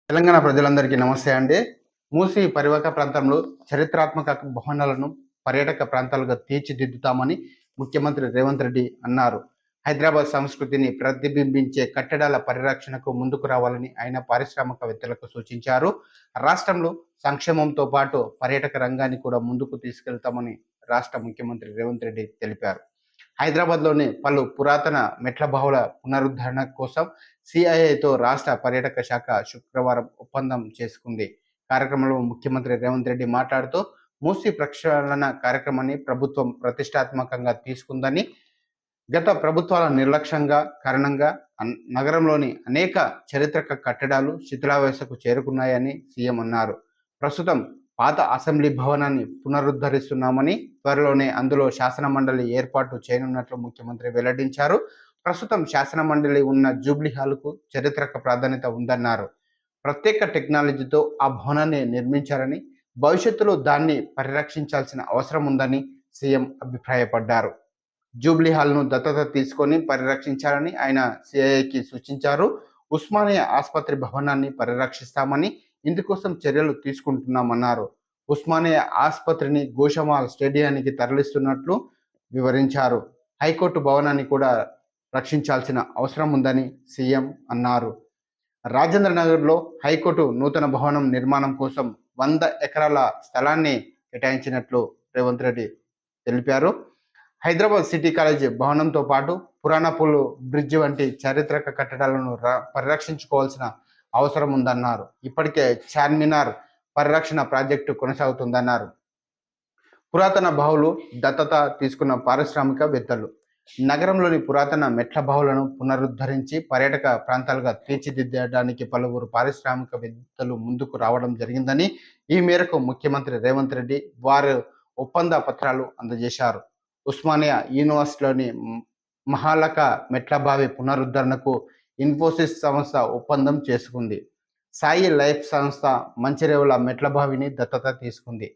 తెలంగాణ ప్రజలందరికీ నమస్తే అండి. మూసీ పరివాహక ప్రాంతంలో చరిత్రాత్మక భవనాలను పర్యాటక ప్రాంతాలుగా తీర్చిదిద్దుతామని ముఖ్యమంత్రి రేవంత్ రెడ్డి అన్నారు. హైదరాబాద్ సంస్కృతిని ప్రతిబింబించే కట్టడాల పరిరక్షణకు ముందుకు రావాలని ఆయన పారిశ్రామికవేత్తలకు సూచించారు. రాష్ట్రంలో సంక్షేమంతో పాటు పర్యాటక రంగాన్ని కూడా ముందుకు తీసుకెళ్తామని రాష్ట్ర ముఖ్యమంత్రి రేవంత్ రెడ్డి తెలిపారు. హైదరాబాద్లోని పలు పురాతన మెట్ల బావుల పునరుద్ధరణ కోసం సిఐఐతో రాష్ట్ర పర్యాటక శాఖ శుక్రవారం ఒప్పందం చేసుకుంది. కార్యక్రమంలో ముఖ్యమంత్రి రేవంత్ రెడ్డి మాట్లాడుతూ మూసీ ప్రక్షాళన కార్యక్రమాన్ని ప్రభుత్వం ప్రతిష్టాత్మకంగా తీసుకుందని, గత ప్రభుత్వాల నిర్లక్ష్యంగా కారణంగా నగరంలోని అనేక చారిత్రక కట్టడాలు శిథిలావస్థకు చేరుకున్నాయని సీఎం అన్నారు. ప్రస్తుతం పాత అసెంబ్లీ భవనాన్ని పునరుద్ధరిస్తున్నామని, త్వరలోనే అందులో శాసనమండలి ఏర్పాటు చేయనున్నట్లు ముఖ్యమంత్రి వెల్లడించారు. ప్రస్తుతం శాసనమండలి ఉన్న జూబ్లీ హాల్కు చారిత్రక ప్రాధాన్యత ఉందన్నారు. ప్రత్యేక టెక్నాలజీతో ఆ భవనాన్ని నిర్మించారని, భవిష్యత్తులో దాన్ని పరిరక్షించాల్సిన అవసరం ఉందని సీఎం అభిప్రాయపడ్డారు. జూబ్లీ హాల్ను దత్తత తీసుకొని పరిరక్షించాలని ఆయన సిఐఐకి సూచించారు. ఉస్మానియా ఆసుపత్రి భవనాన్ని పరిరక్షిస్తామని, ఇందుకోసం చర్యలు తీసుకుంటున్నామన్నారు. ఉస్మానియా ఆసుపత్రిని గోషమాల్ స్టేడియానికి తరలిస్తున్నట్లు వివరించారు. హైకోర్టు భవనాన్ని కూడా రక్షించాల్సిన అవసరం ఉందని సీఎం అన్నారు. రాజేంద్ర నగర్లో హైకోర్టు నూతన భవనం నిర్మాణం కోసం 100 ఎకరాల స్థలాన్ని కేటాయించినట్లు రేవంత్ రెడ్డి తెలిపారు. హైదరాబాద్ సిటీ కాలేజ్ భవనంతో పాటు పురాణపుల్ బ్రిడ్జ్ వంటి చారిత్రక కట్టడాలను పరిరక్షించుకోవాల్సిన అవసరం ఉందన్నారు. ఇప్పటికే చార్మినార్ పరిరక్షణ ప్రాజెక్టు కొనసాగుతుందన్నారు. పురాతన బావులు దత్తత తీసుకున్న పారిశ్రామికవేత్తలు నగరంలోని పురాతన మెట్ల బావులను పునరుద్ధరించి పర్యాటక ప్రాంతాలుగా తీర్చిదిద్దడానికి పలువురు పారిశ్రామికవేత్తలు ముందుకు రావడం జరిగిందని, ఈ మేరకు ముఖ్యమంత్రి రేవంత్ రెడ్డి వారు ఒప్పంద పత్రాలు అందజేశారు. ఉస్మానియా యూనివర్సిటీలోని మహాలక మెట్ల బావి పునరుద్ధరణకు ఇన్ఫోసిస్ సంస్థ ఒప్పందం చేసుకుంది. సాయి లైఫ్ సంస్థ మంచిరేవుల మెట్ల బావిని దత్తత తీసుకుంది.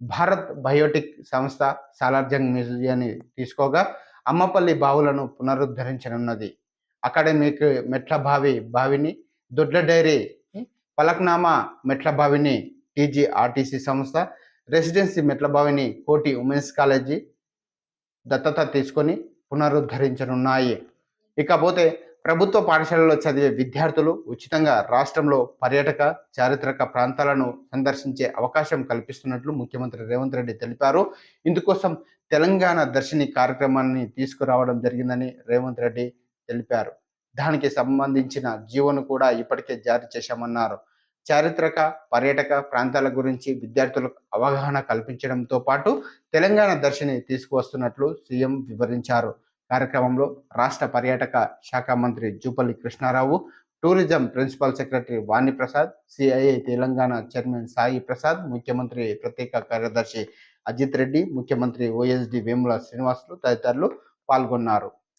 భారత్ బయోటిక్ సంస్థ సాలార్జంగ్ మ్యూజియాన్ని తీసుకోగా అమ్మపల్లి బావులను పునరుద్ధరించనున్నది. అకాడమిక్ మెట్ల బావిని, దొడ్ల డైరీ పలక్నామా మెట్ల బావిని టీజీఆర్టీసీ సంస్థ, రెసిడెన్సీ మెట్ల బావిని కోటి ఉమెన్స్ కాలేజీ దత్తత తీసుకొని పునరుద్ధరించనున్నాయి. ఇకపోతే ప్రభుత్వ పాఠశాలలో చదివే విద్యార్థులు ఉచితంగా రాష్ట్రంలో పర్యాటక చారిత్రక ప్రాంతాలను సందర్శించే అవకాశం కల్పిస్తున్నట్లు ముఖ్యమంత్రి రేవంత్ రెడ్డి తెలిపారు. ఇందుకోసం తెలంగాణ దర్శిని కార్యక్రమాన్ని తీసుకురావడం జరిగిందని రేవంత్ రెడ్డి తెలిపారు. దానికి సంబంధించిన జీవోను కూడా ఇప్పటికే జారీ చేశామన్నారు. చారిత్రక పర్యాటక ప్రాంతాల గురించి విద్యార్థులకు అవగాహన కల్పించడంతో పాటు తెలంగాణ దర్శిని తీసుకువస్తున్నట్లు సీఎం వివరించారు. కార్యక్రమంలో రాష్ట్ర పర్యాటక శాఖ మంత్రి Jupally Krishnarao, tourism principal secretary Vaniprasad, CII Telangana chairman Sai Prasad, ముఖ్యమంత్రి ప్రత్యేక కార్యదర్శి అజిత్ రెడ్డి, ముఖ్యమంత్రి ఓఎస్డి వేముల శ్రీనివాసులు తదితరులు పాల్గొన్నారు.